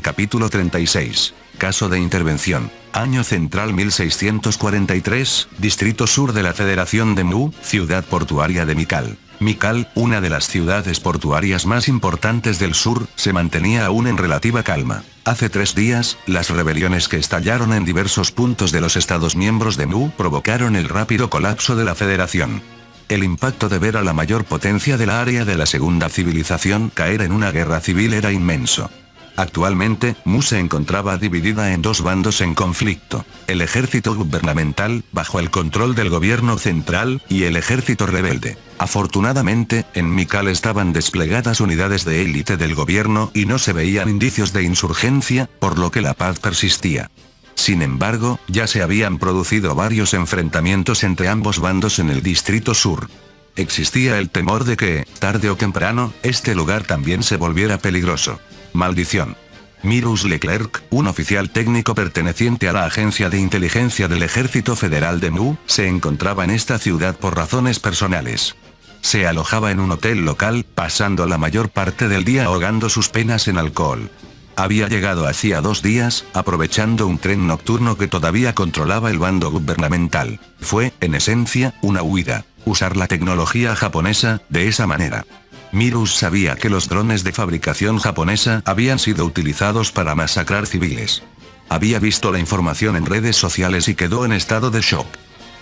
Capítulo 36. Caso de intervención. Año central 1643, Distrito Sur de la Federación de Mu, Ciudad Portuaria de Mikal. Mikal, una de las ciudades portuarias más importantes del sur, se mantenía aún en relativa calma. Hace 3 días, las rebeliones que estallaron en diversos puntos de los estados miembros de Mu provocaron el rápido colapso de la Federación. El impacto de ver a la mayor potencia del área de la segunda civilización caer en una guerra civil era inmenso. Actualmente, Mu se encontraba dividida en 2 bandos en conflicto: el ejército gubernamental, bajo el control del gobierno central, y el ejército rebelde. Afortunadamente, en Mikal estaban desplegadas unidades de élite del gobierno y no se veían indicios de insurgencia, por lo que la paz persistía. Sin embargo, ya se habían producido varios enfrentamientos entre ambos bandos en el Distrito Sur. Existía el temor de que, tarde o temprano, este lugar también se volviera peligroso. Maldición. Mirus Leclerc, un oficial técnico perteneciente a la Agencia de Inteligencia del Ejército Federal de Mu, se encontraba en esta ciudad por razones personales. Se alojaba en un hotel local, pasando la mayor parte del día ahogando sus penas en alcohol. Había llegado hacía 2 días, aprovechando un tren nocturno que todavía controlaba el bando gubernamental. Fue, en esencia, una huida. Usar la tecnología japonesa, de esa manera. Mirus sabía que los drones de fabricación japonesa habían sido utilizados para masacrar civiles. Había visto la información en redes sociales y quedó en estado de shock.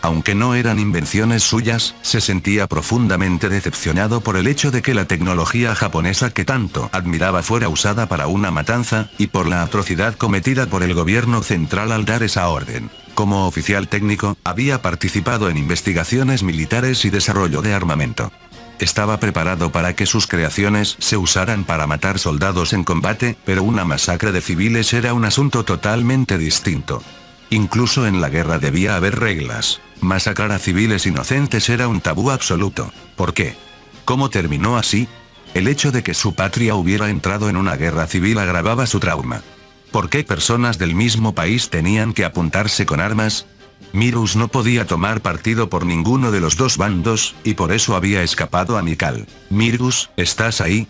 Aunque no eran invenciones suyas, se sentía profundamente decepcionado por el hecho de que la tecnología japonesa que tanto admiraba fuera usada para una matanza, y por la atrocidad cometida por el gobierno central al dar esa orden. Como oficial técnico, había participado en investigaciones militares y desarrollo de armamento. Estaba preparado para que sus creaciones se usaran para matar soldados en combate, pero una masacre de civiles era un asunto totalmente distinto. Incluso en la guerra debía haber reglas. Masacrar a civiles inocentes era un tabú absoluto. ¿Por qué? ¿Cómo terminó así? El hecho de que su patria hubiera entrado en una guerra civil agravaba su trauma. ¿Por qué personas del mismo país tenían que apuntarse con armas? Mirus no podía tomar partido por ninguno de los 2 bandos, y por eso había escapado a Mikal. Mirus, ¿estás ahí?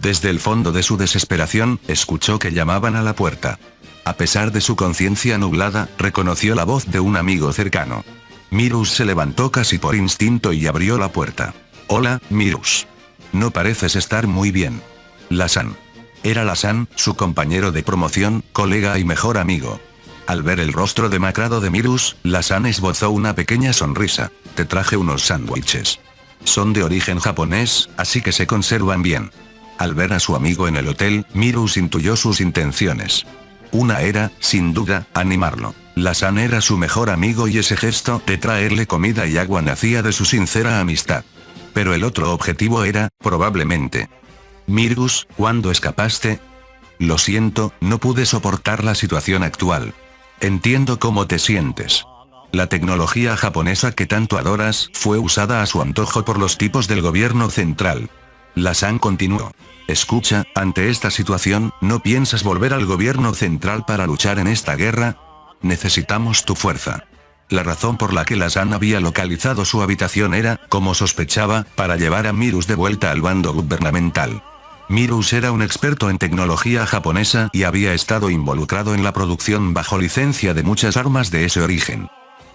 Desde el fondo de su desesperación, escuchó que llamaban a la puerta. A pesar de su conciencia nublada, reconoció la voz de un amigo cercano. Mirus se levantó casi por instinto y abrió la puerta. Hola, Mirus. No pareces estar muy bien. Lasan. Era Lasan, su compañero de promoción, colega y mejor amigo. Al ver el rostro demacrado de Mirus, Lasan esbozó una pequeña sonrisa. Te traje unos sándwiches. Son de origen japonés, así que se conservan bien. Al ver a su amigo en el hotel, Mirus intuyó sus intenciones. Una era, sin duda, animarlo. Lasan era su mejor amigo y ese gesto de traerle comida y agua nacía de su sincera amistad. Pero el otro objetivo era, probablemente. Mirus, ¿cuándo escapaste? Lo siento, no pude soportar la situación actual. Entiendo cómo te sientes. La tecnología japonesa que tanto adoras fue usada a su antojo por los tipos del gobierno central. Lasan continuó. Escucha, ante esta situación, ¿no piensas volver al gobierno central para luchar en esta guerra? Necesitamos tu fuerza. La razón por la que Lasan había localizado su habitación era, como sospechaba, para llevar a Mirus de vuelta al bando gubernamental. Mirus era un experto en tecnología japonesa y había estado involucrado en la producción bajo licencia de muchas armas de ese origen.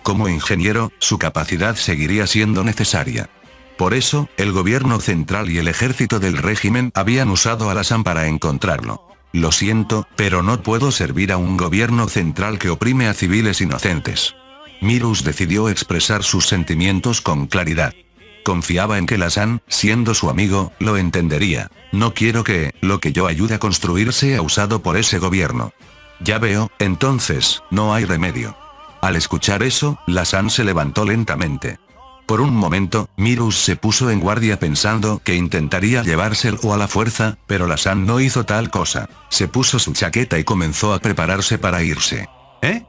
Como ingeniero, su capacidad seguiría siendo necesaria. Por eso, el gobierno central y el ejército del régimen habían usado a Lasan para encontrarlo. Lo siento, pero no puedo servir a un gobierno central que oprime a civiles inocentes. Mirus decidió expresar sus sentimientos con claridad. Confiaba en que Lasan, siendo su amigo, lo entendería. No quiero que, lo que yo ayude a construir sea usado por ese gobierno. Ya veo, entonces, no hay remedio. Al escuchar eso, Lasan se levantó lentamente. Por un momento, Mirus se puso en guardia pensando que intentaría llevárselo a la fuerza, pero Lasan no hizo tal cosa. Se puso su chaqueta y comenzó a prepararse para irse. ¿Eh?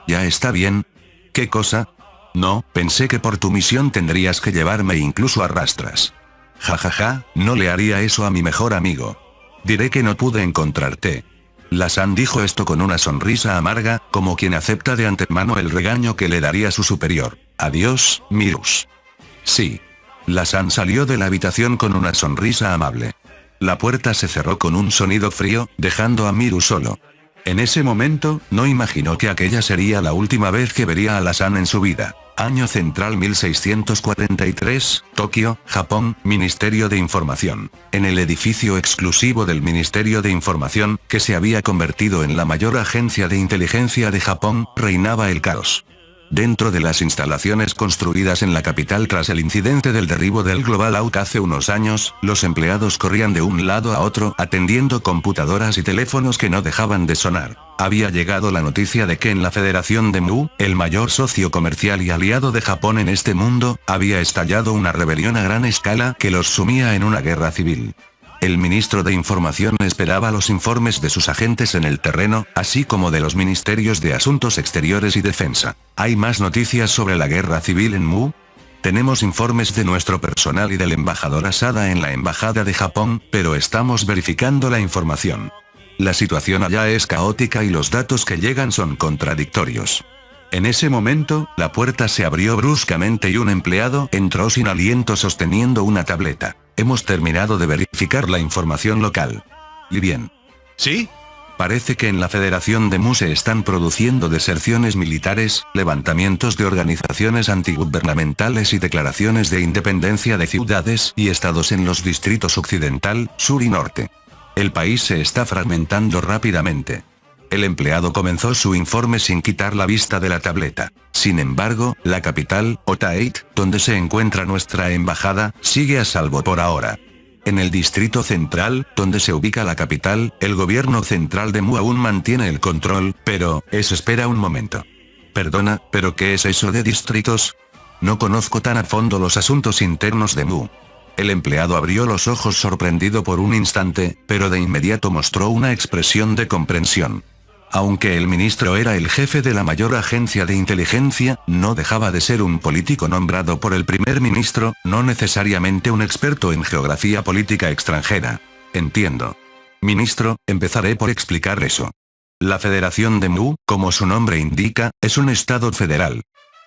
¿Ya está bien? ¿Qué cosa? No, pensé que por tu misión tendrías que llevarme incluso a rastras. Jajaja, no le haría eso a mi mejor amigo. Diré que no pude encontrarte. Lasan dijo esto con una sonrisa amarga, como quien acepta de antemano el regaño que le daría su superior. Adiós, Mirus. Sí. Lasan salió de la habitación con una sonrisa amable. La puerta se cerró con un sonido frío, dejando a Mirus solo. En ese momento, no imaginó que aquella sería la última vez que vería a Alasan en su vida. Año central 1643, Tokio, Japón, Ministerio de Información. En el edificio exclusivo del Ministerio de Información, que se había convertido en la mayor agencia de inteligencia de Japón, reinaba el caos. Dentro de las instalaciones construidas en la capital tras el incidente del derribo del Global Hawk hace unos años, los empleados corrían de un lado a otro atendiendo computadoras y teléfonos que no dejaban de sonar. Había llegado la noticia de que en la Federación de Mu, el mayor socio comercial y aliado de Japón en este mundo, había estallado una rebelión a gran escala que los sumía en una guerra civil. El ministro de Información esperaba los informes de sus agentes en el terreno, así como de los ministerios de Asuntos Exteriores y Defensa. ¿Hay más noticias sobre la guerra civil en Mu? Tenemos informes de nuestro personal y del embajador Asada en la embajada de Japón, pero estamos verificando la información. La situación allá es caótica y los datos que llegan son contradictorios. En ese momento, la puerta se abrió bruscamente y un empleado entró sin aliento sosteniendo una tableta. Hemos terminado de verificar la información local. ¿Y bien? ¿Sí? Parece que en la Federación de Mu se están produciendo deserciones militares, levantamientos de organizaciones antigubernamentales y declaraciones de independencia de ciudades y estados en los distritos occidental, sur y norte. El país se está fragmentando rápidamente. El empleado comenzó su informe sin quitar la vista de la tableta. Sin embargo, la capital, Otaite, donde se encuentra nuestra embajada, sigue a salvo por ahora. En el distrito central, donde se ubica la capital, el gobierno central de Mu aún mantiene el control, pero, espera un momento. Perdona, ¿pero qué es eso de distritos? No conozco tan a fondo los asuntos internos de Mu. El empleado abrió los ojos sorprendido por un instante, pero de inmediato mostró una expresión de comprensión. Aunque el ministro era el jefe de la mayor agencia de inteligencia, no dejaba de ser un político nombrado por el primer ministro, no necesariamente un experto en geografía política extranjera. Entiendo. Ministro, empezaré por explicar eso. La Federación de Mu, como su nombre indica, es un estado federal.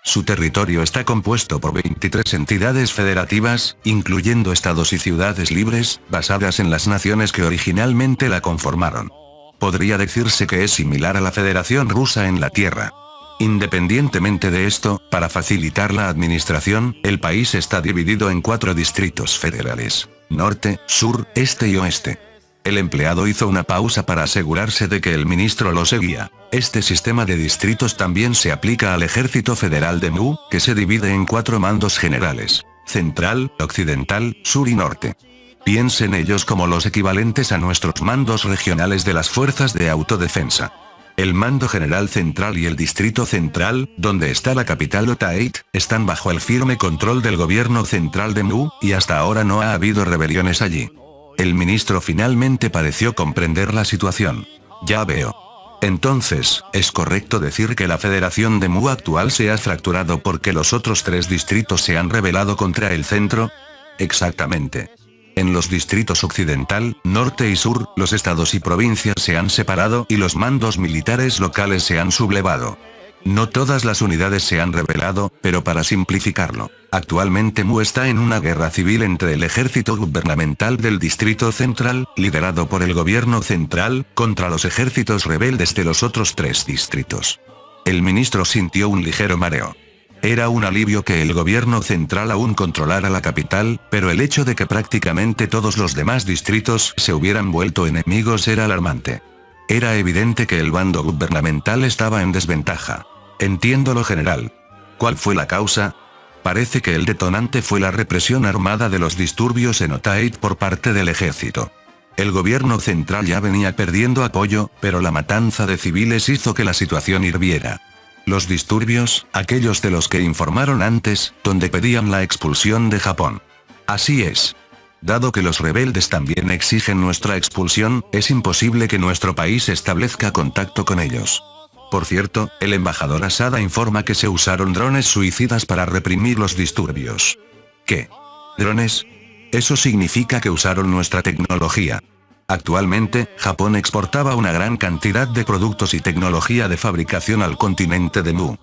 Su territorio está compuesto por 23 entidades federativas, incluyendo estados y ciudades libres, basadas en las naciones que originalmente la conformaron. Podría decirse que es similar a la Federación Rusa en la Tierra. Independientemente de esto, para facilitar la administración, el país está dividido en 4 distritos federales: norte, sur, este y oeste. El empleado hizo una pausa para asegurarse de que el ministro lo seguía. Este sistema de distritos también se aplica al Ejército Federal de Mu, que se divide en 4 mandos generales: central, occidental, sur y norte. Piensen ellos como los equivalentes a nuestros mandos regionales de las fuerzas de autodefensa. El mando general central y el distrito central, donde está la capital Otaite, están bajo el firme control del gobierno central de Mu, y hasta ahora no ha habido rebeliones allí. El ministro finalmente pareció comprender la situación. Ya veo. Entonces, ¿es correcto decir que la Federación de Mu actual se ha fracturado porque los otros 3 distritos se han rebelado contra el centro? Exactamente. En los distritos occidental, norte y sur, los estados y provincias se han separado y los mandos militares locales se han sublevado. No todas las unidades se han rebelado, pero para simplificarlo, actualmente Mu está en una guerra civil entre el ejército gubernamental del distrito central, liderado por el gobierno central, contra los ejércitos rebeldes de los otros 3 distritos. El ministro sintió un ligero mareo. Era un alivio que el gobierno central aún controlara la capital, pero el hecho de que prácticamente todos los demás distritos se hubieran vuelto enemigos era alarmante. Era evidente que el bando gubernamental estaba en desventaja. Entiendo lo general. ¿Cuál fue la causa? Parece que el detonante fue la represión armada de los disturbios en Otaite por parte del ejército. El gobierno central ya venía perdiendo apoyo, pero la matanza de civiles hizo que la situación hirviera. Los disturbios, aquellos de los que informaron antes, donde pedían la expulsión de Japón. Así es. Dado que los rebeldes también exigen nuestra expulsión, es imposible que nuestro país establezca contacto con ellos. Por cierto, el embajador Asada informa que se usaron drones suicidas para reprimir los disturbios. ¿Qué? ¿Drones? Eso significa que usaron nuestra tecnología. Actualmente, Japón exportaba una gran cantidad de productos y tecnología de fabricación al continente de Mu.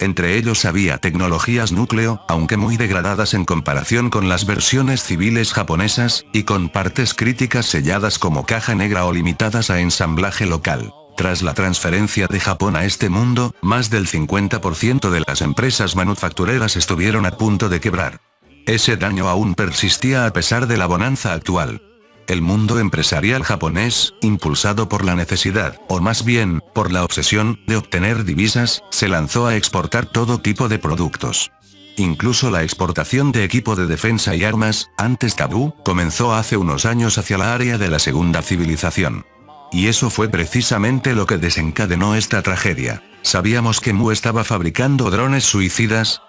Entre ellos había tecnologías núcleo, aunque muy degradadas en comparación con las versiones civiles japonesas, y con partes críticas selladas como caja negra o limitadas a ensamblaje local. Tras la transferencia de Japón a este mundo, más del 50% de las empresas manufactureras estuvieron a punto de quebrar. Ese daño aún persistía a pesar de la bonanza actual. El mundo empresarial japonés, impulsado por la necesidad, o más bien, por la obsesión, de obtener divisas, se lanzó a exportar todo tipo de productos. Incluso la exportación de equipo de defensa y armas, antes tabú, comenzó hace unos años hacia la área de la segunda civilización. Y eso fue precisamente lo que desencadenó esta tragedia. ¿Sabíamos que Mu estaba fabricando drones suicidas?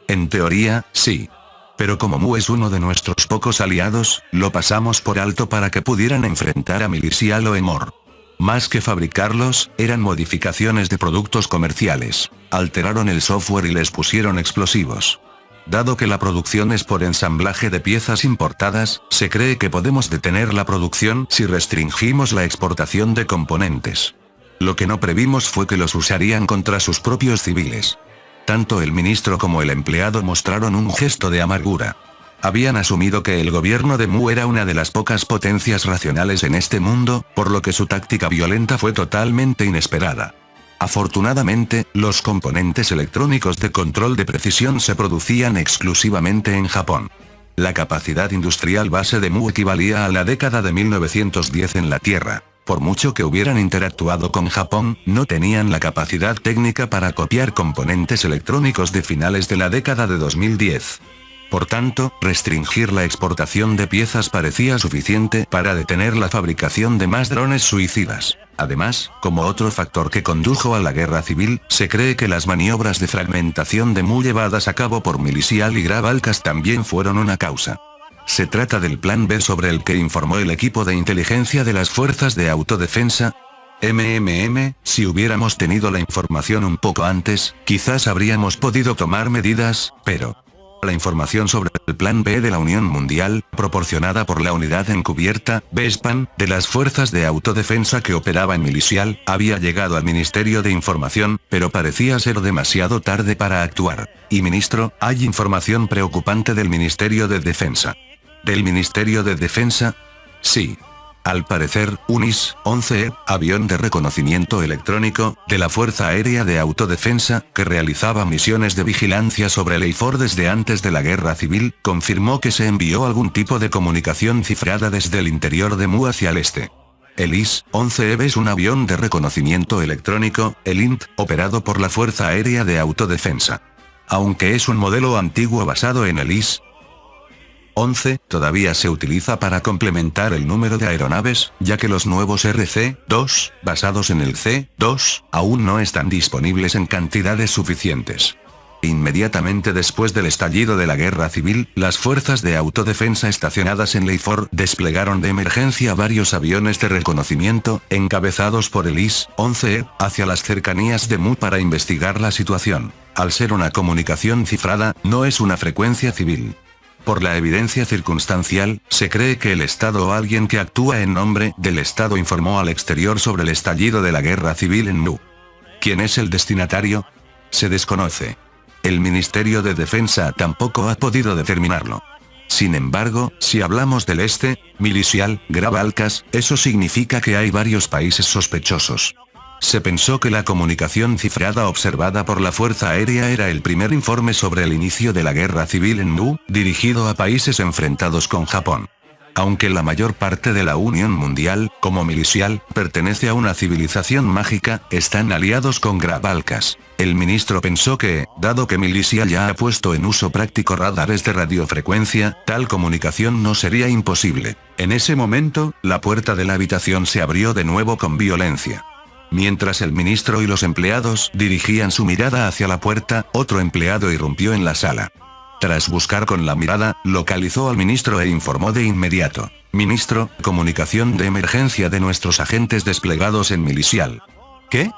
En teoría, sí. Pero como Mu es uno de nuestros pocos aliados, lo pasamos por alto para que pudieran enfrentar a Milisial o Emor. Más que fabricarlos, eran modificaciones de productos comerciales. Alteraron el software y les pusieron explosivos. Dado que la producción es por ensamblaje de piezas importadas, se cree que podemos detener la producción si restringimos la exportación de componentes. Lo que no previmos fue que los usarían contra sus propios civiles. Tanto el ministro como el empleado mostraron un gesto de amargura. Habían asumido que el gobierno de Mu era una de las pocas potencias racionales en este mundo, por lo que su táctica violenta fue totalmente inesperada. Afortunadamente, los componentes electrónicos de control de precisión se producían exclusivamente en Japón. La capacidad industrial base de Mu equivalía a la década de 1910 en la Tierra. Por mucho que hubieran interactuado con Japón, no tenían la capacidad técnica para copiar componentes electrónicos de finales de la década de 2010. Por tanto, restringir la exportación de piezas parecía suficiente para detener la fabricación de más drones suicidas. Además, como otro factor que condujo a la guerra civil, se cree que las maniobras de fragmentación de Mu llevadas a cabo por Milisial y Grabalcas también fueron una causa. Se trata del plan B sobre el que informó el equipo de inteligencia de las fuerzas de autodefensa. Si hubiéramos tenido la información un poco antes, quizás habríamos podido tomar medidas, pero... La información sobre el Plan B de la Unión Mundial, proporcionada por la unidad encubierta, BESPAN, de las fuerzas de autodefensa que operaba en Milisial, había llegado al Ministerio de Información, pero parecía ser demasiado tarde para actuar. Y ministro, hay información preocupante del Ministerio de Defensa. ¿Del Ministerio de Defensa? Sí. Al parecer, un IS-11E, avión de reconocimiento electrónico, de la Fuerza Aérea de Autodefensa, que realizaba misiones de vigilancia sobre el EIFOR desde antes de la Guerra Civil, confirmó que se envió algún tipo de comunicación cifrada desde el interior de Mu hacia el este. El IS-11E es un avión de reconocimiento electrónico, el INT, operado por la Fuerza Aérea de Autodefensa. Aunque es un modelo antiguo basado en el IS-11, todavía se utiliza para complementar el número de aeronaves, ya que los nuevos RC-2, basados en el C-2, aún no están disponibles en cantidades suficientes. Inmediatamente después del estallido de la guerra civil, las fuerzas de autodefensa estacionadas en Leifor desplegaron de emergencia varios aviones de reconocimiento, encabezados por el IS-11E, hacia las cercanías de Mu para investigar la situación. Al ser una comunicación cifrada, no es una frecuencia civil. Por la evidencia circunstancial, se cree que el Estado o alguien que actúa en nombre del Estado informó al exterior sobre el estallido de la guerra civil en Mu. ¿Quién es el destinatario? Se desconoce. El Ministerio de Defensa tampoco ha podido determinarlo. Sin embargo, si hablamos del este, Milisial, Grabalcas, eso significa que hay varios países sospechosos. Se pensó que la comunicación cifrada observada por la Fuerza Aérea era el primer informe sobre el inicio de la guerra civil en Mu, dirigido a países enfrentados con Japón. Aunque la mayor parte de la Unión Mundial, como Milisial, pertenece a una civilización mágica, están aliados con Grabalcas. El ministro pensó que, dado que Milisial ya ha puesto en uso práctico radares de radiofrecuencia, tal comunicación no sería imposible. En ese momento, la puerta de la habitación se abrió de nuevo con violencia. Mientras el ministro y los empleados dirigían su mirada hacia la puerta, otro empleado irrumpió en la sala. Tras buscar con la mirada, localizó al ministro e informó de inmediato. Ministro, comunicación de emergencia de nuestros agentes desplegados en Milisial. ¿Qué?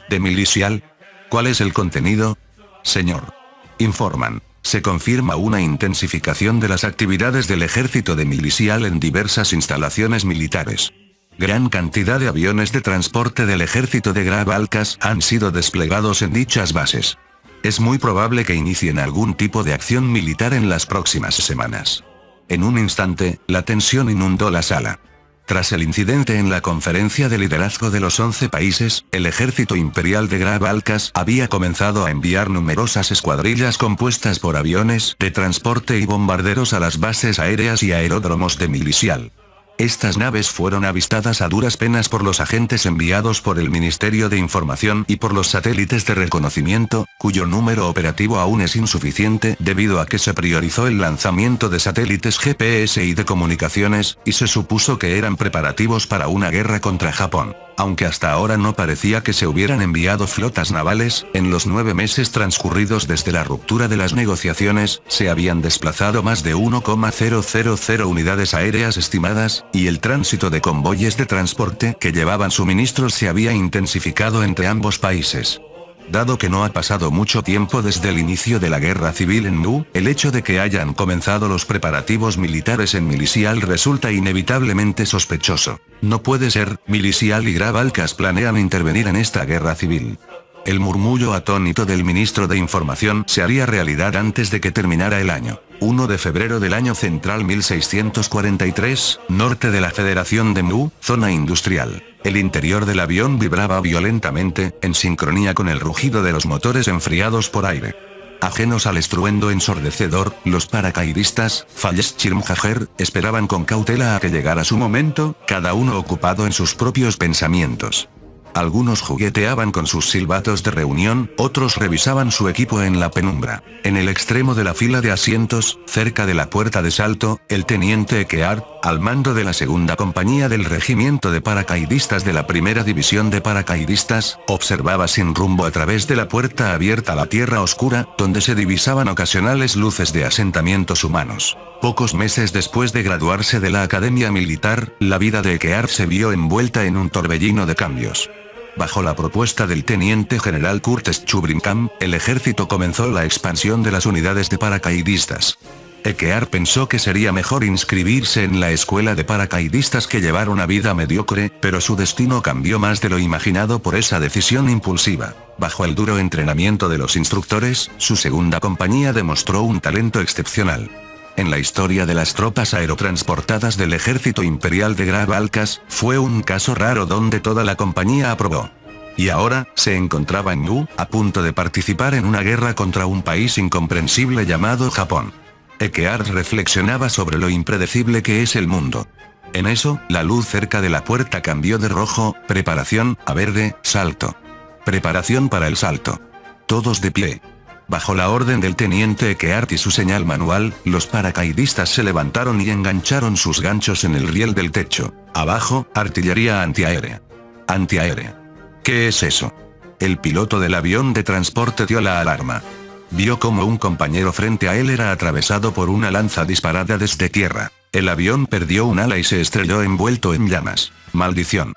¿De Milisial? ¿Cuál es el contenido? Señor. Informan. Se confirma una intensificación de las actividades del ejército de Milisial en diversas instalaciones militares. Gran cantidad de aviones de transporte del ejército de Grabalcas han sido desplegados en dichas bases. Es muy probable que inicien algún tipo de acción militar en las próximas semanas. En un instante, la tensión inundó la sala. Tras el incidente en la conferencia de liderazgo de los 11 países, el ejército imperial de Graf Alcas había comenzado a enviar numerosas escuadrillas compuestas por aviones de transporte y bombarderos a las bases aéreas y aeródromos de Milisial. Estas naves fueron avistadas a duras penas por los agentes enviados por el Ministerio de Información y por los satélites de reconocimiento, cuyo número operativo aún es insuficiente debido a que se priorizó el lanzamiento de satélites GPS y de comunicaciones, y se supuso que eran preparativos para una guerra contra Japón. Aunque hasta ahora no parecía que se hubieran enviado flotas navales, en los 9 meses transcurridos desde la ruptura de las negociaciones, se habían desplazado más de 1,000 unidades aéreas estimadas, y el tránsito de convoyes de transporte que llevaban suministros se había intensificado entre ambos países. Dado que no ha pasado mucho tiempo desde el inicio de la guerra civil en Mu, el hecho de que hayan comenzado los preparativos militares en Milisial resulta inevitablemente sospechoso. No puede ser, Milisial y Graf Alcas planean intervenir en esta guerra civil. El murmullo atónito del ministro de Información se haría realidad antes de que terminara el año. 1 de febrero del año central 1643, norte de la Federación de Mu, zona industrial. El interior del avión vibraba violentamente, en sincronía con el rugido de los motores enfriados por aire. Ajenos al estruendo ensordecedor, los paracaidistas, Fallschirmjäger, esperaban con cautela a que llegara su momento, cada uno ocupado en sus propios pensamientos. Algunos jugueteaban con sus silbatos de reunión, otros revisaban su equipo en la penumbra. En el extremo de la fila de asientos, cerca de la puerta de salto, el teniente Ekeard, al mando de la segunda compañía del regimiento de paracaidistas de la primera división de paracaidistas, observaba sin rumbo a través de la puerta abierta la tierra oscura, donde se divisaban ocasionales luces de asentamientos humanos. Pocos meses después de graduarse de la academia militar, la vida de Ekeard se vio envuelta en un torbellino de cambios. Bajo la propuesta del teniente general Kurt Schubrinkamp, el ejército comenzó la expansión de las unidades de paracaidistas. Ekeard pensó que sería mejor inscribirse en la escuela de paracaidistas que llevar una vida mediocre, pero su destino cambió más de lo imaginado por esa decisión impulsiva. Bajo el duro entrenamiento de los instructores, su segunda compañía demostró un talento excepcional. En la historia de las tropas aerotransportadas del ejército imperial de Graf Alcas, fue un caso raro donde toda la compañía aprobó. Y ahora, se encontraba en Mu, a punto de participar en una guerra contra un país incomprensible llamado Japón. Ekeard reflexionaba sobre lo impredecible que es el mundo. En eso, la luz cerca de la puerta cambió de rojo, preparación, a verde, salto. Preparación para el salto. Todos de pie. Bajo la orden del teniente Ekeard y su señal manual, los paracaidistas se levantaron y engancharon sus ganchos en el riel del techo. Abajo, artillería antiaérea. Antiaérea. ¿Qué es eso? El piloto del avión de transporte dio la alarma. Vio como un compañero frente a él era atravesado por una lanza disparada desde tierra. El avión perdió un ala y se estrelló envuelto en llamas. Maldición.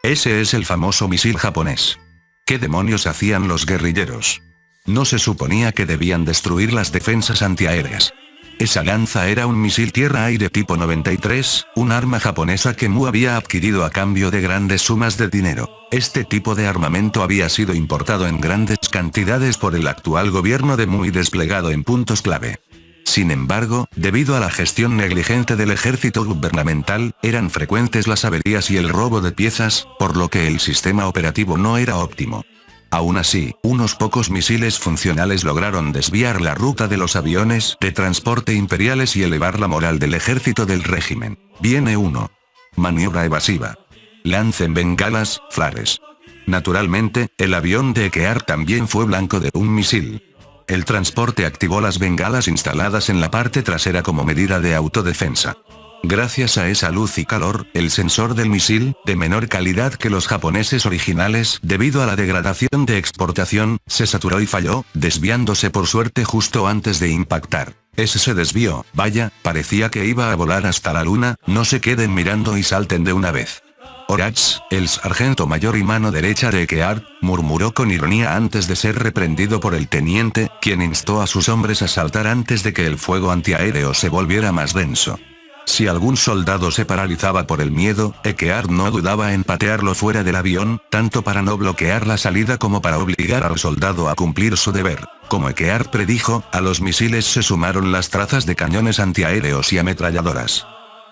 Ese es el famoso misil japonés. ¿Qué demonios hacían los guerrilleros? ¿No se suponía que debían destruir las defensas antiaéreas? Esa lanza era un misil tierra-aire tipo 93, un arma japonesa que Mu había adquirido a cambio de grandes sumas de dinero. Este tipo de armamento había sido importado en grandes cantidades por el actual gobierno de Mu y desplegado en puntos clave. Sin embargo, debido a la gestión negligente del ejército gubernamental, eran frecuentes las averías y el robo de piezas, por lo que el sistema operativo no era óptimo. Aún así, unos pocos misiles funcionales lograron desviar la ruta de los aviones de transporte imperiales y elevar la moral del ejército del régimen. Viene uno. Maniobra evasiva. Lancen bengalas, flares. Naturalmente, el avión de Ekeard también fue blanco de un misil. El transporte activó las bengalas instaladas en la parte trasera como medida de autodefensa. Gracias a esa luz y calor, el sensor del misil, de menor calidad que los japoneses originales debido a la degradación de exportación, se saturó y falló, desviándose por suerte justo antes de impactar. Ese se desvió, vaya, parecía que iba a volar hasta la luna, no se queden mirando y salten de una vez. Horace, el sargento mayor y mano derecha de Ekeard, murmuró con ironía antes de ser reprendido por el teniente, quien instó a sus hombres a saltar antes de que el fuego antiaéreo se volviera más denso. Si algún soldado se paralizaba por el miedo, Ekeard no dudaba en patearlo fuera del avión, tanto para no bloquear la salida como para obligar al soldado a cumplir su deber. Como Ekeard predijo, a los misiles se sumaron las trazas de cañones antiaéreos y ametralladoras.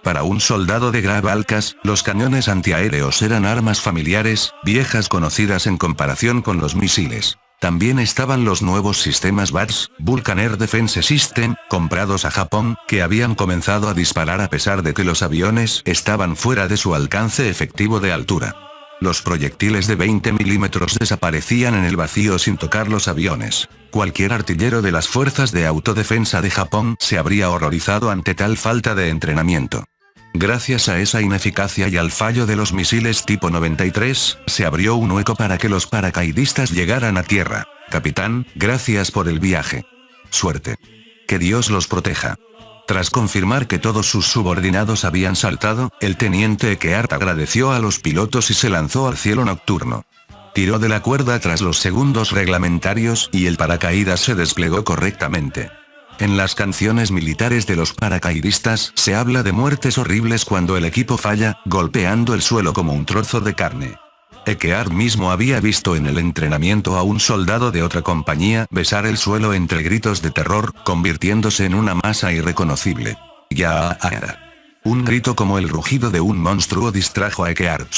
Para un soldado de Gravalcas, los cañones antiaéreos eran armas familiares, viejas conocidas en comparación con los misiles. También estaban los nuevos sistemas BATS, Vulcan Air Defense System, comprados a Japón, que habían comenzado a disparar a pesar de que los aviones estaban fuera de su alcance efectivo de altura. Los proyectiles de 20 milímetros desaparecían en el vacío sin tocar los aviones. Cualquier artillero de las fuerzas de autodefensa de Japón se habría horrorizado ante tal falta de entrenamiento. Gracias a esa ineficacia y al fallo de los misiles tipo 93, se abrió un hueco para que los paracaidistas llegaran a tierra. Capitán, gracias por el viaje. Suerte. Que Dios los proteja. Tras confirmar que todos sus subordinados habían saltado, el teniente Eckert agradeció a los pilotos y se lanzó al cielo nocturno. Tiró de la cuerda tras los segundos reglamentarios y el paracaídas se desplegó correctamente. En las canciones militares de los paracaidistas se habla de muertes horribles cuando el equipo falla, golpeando el suelo como un trozo de carne. Eckert mismo había visto en el entrenamiento a un soldado de otra compañía besar el suelo entre gritos de terror, convirtiéndose en una masa irreconocible. Ya. Un grito como el rugido de un monstruo distrajo a Eckert.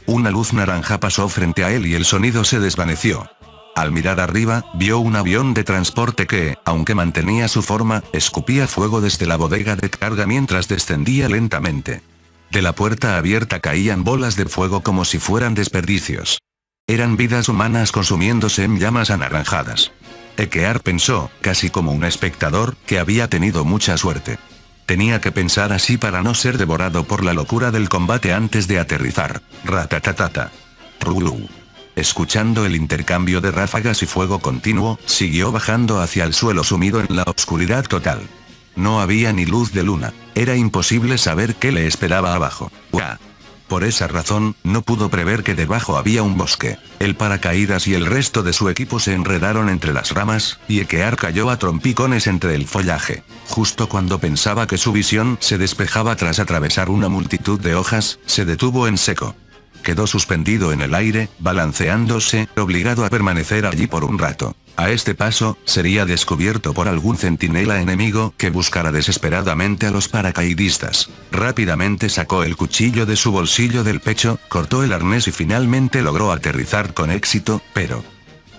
Una luz naranja pasó frente a él y el sonido se desvaneció. Al mirar arriba, vio un avión de transporte que, aunque mantenía su forma, escupía fuego desde la bodega de carga mientras descendía lentamente. De la puerta abierta caían bolas de fuego como si fueran desperdicios. Eran vidas humanas consumiéndose en llamas anaranjadas. Eckert pensó, casi como un espectador, que había tenido mucha suerte. Tenía que pensar así para no ser devorado por la locura del combate antes de aterrizar. Ratatatata. Rulú. Escuchando el intercambio de ráfagas y fuego continuo, siguió bajando hacia el suelo sumido en la oscuridad total. No había ni luz de luna. Era imposible saber qué le esperaba abajo. ¡Uah! Por esa razón, no pudo prever que debajo había un bosque. El paracaídas y el resto de su equipo se enredaron entre las ramas, y Eckert cayó a trompicones entre el follaje. Justo cuando pensaba que su visión se despejaba tras atravesar una multitud de hojas, se detuvo en seco. Quedó suspendido en el aire, balanceándose, obligado a permanecer allí por un rato. A este paso, sería descubierto por algún centinela enemigo que buscara desesperadamente a los paracaidistas. Rápidamente sacó el cuchillo de su bolsillo del pecho, cortó el arnés y finalmente logró aterrizar con éxito, pero...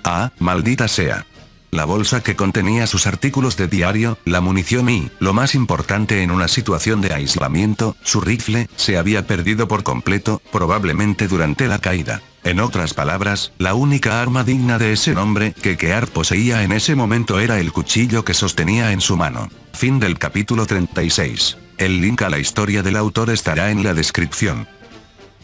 ¡ah, maldita sea! La bolsa que contenía sus artículos de diario, la munición y, lo más importante en una situación de aislamiento, su rifle, se había perdido por completo, probablemente durante la caída. En otras palabras, la única arma digna de ese nombre que Eckert poseía en ese momento era el cuchillo que sostenía en su mano. Fin del capítulo 36. El link a la historia del autor estará en la descripción.